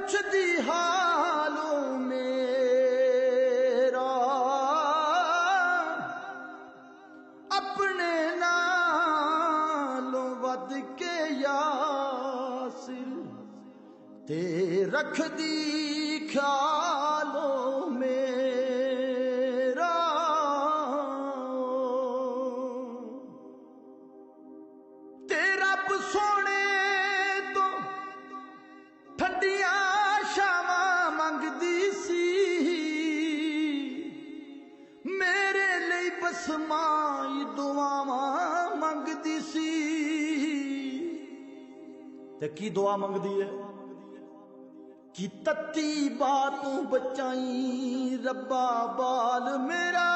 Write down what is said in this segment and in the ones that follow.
पुछदी हालों मेरा अपने नालों वध के यासिर ते रखदी ख्यालों मेरा। ते रब सोने तो ठंडियां शावां मंगदी सी मेरे लिए बस माई दुआवां मंगदी सी। ते की दुआ मंगदी है कि तत्ती बातों बचाई रब्बा बाल मेरा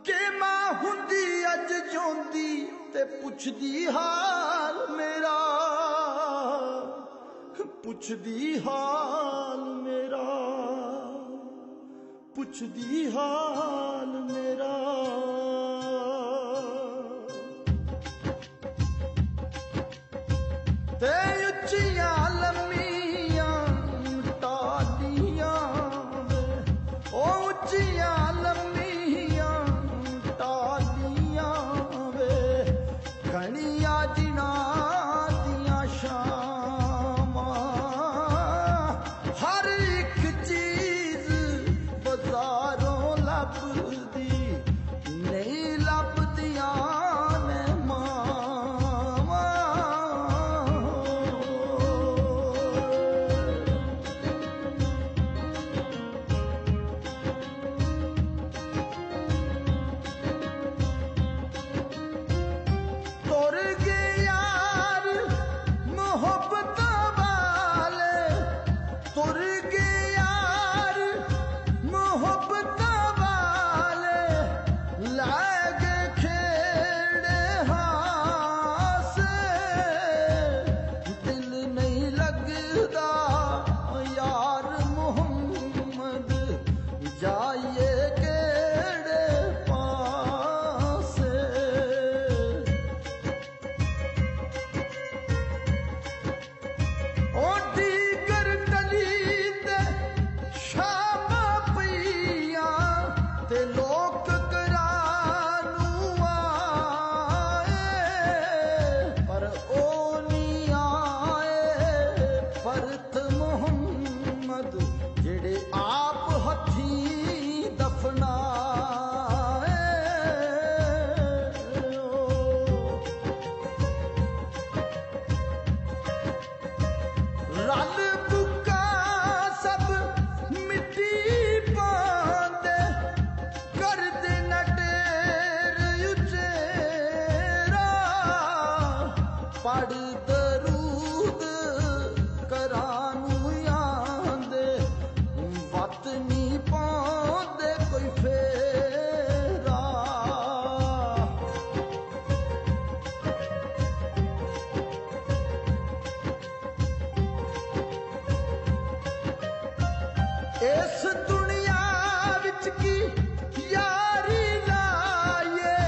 के मां हुंदी अज जोंदी ते पुछदी हाल मेरा पुछदी हाल मेरा पुछदी हाल मेरा। ते उच्चियां लम्मियां टालियां वे ओ उच्चियां लम्मियां टालियां वे घणियां दिनां दियां शामां हर एक चीज बाजारों लभदी नहीं लभदियां ने मावां। तुर गए यार मोहब्बत वाले तुर गए यार मोहब्बत वाले लागे खेड़े हासे दिल नहीं लगदा यार मोहम्मद जाइए केड़े पासे। ओडी कर टली ते शाम पिया ते लोक करानू आए पर ओ नहीं आए परत मोहम्मद जेड़े आप हथी दफनाए। रल बुका सब मिट्टी पांदे कर दे नटेर उचेरा पढ़ दरूद करानू आंदे वत नहीं पांदे कोई फेरा। इस दुनिया विच की यारी लाइए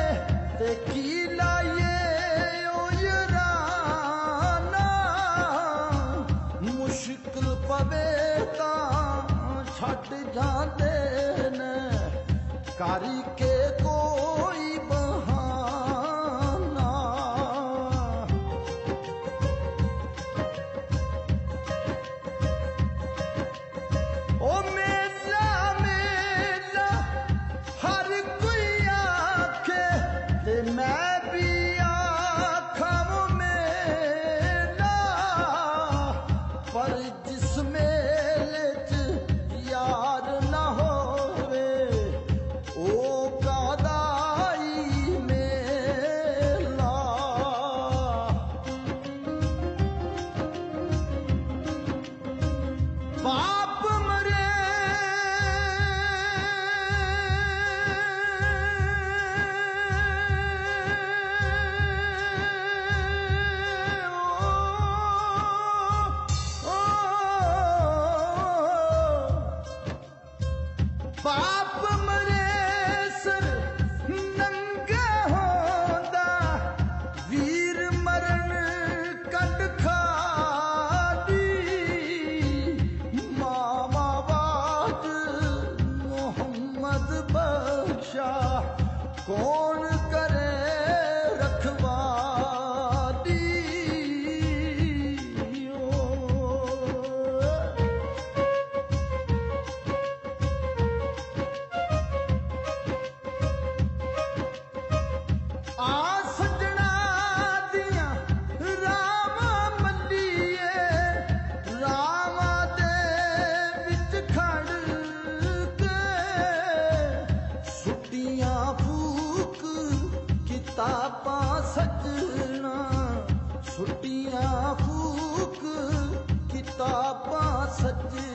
ते की लाइए ओ याराना मुश्किल पवे तां छड्ड जांदे ने कारी के कोई बहाना। ओ मेला मेला हर कोई आखे ते मैं भी आखां मेला पर जिस मेले च यार ना होवे ओ कादाई मेला। बाप मरे बाप मरे सर नंगे होंदा वीर मरण कट खा ਟੁੱਟੀਆਂ ਫੂਕ ਕਿਤਾਬਾਂ ਸੱਜੇ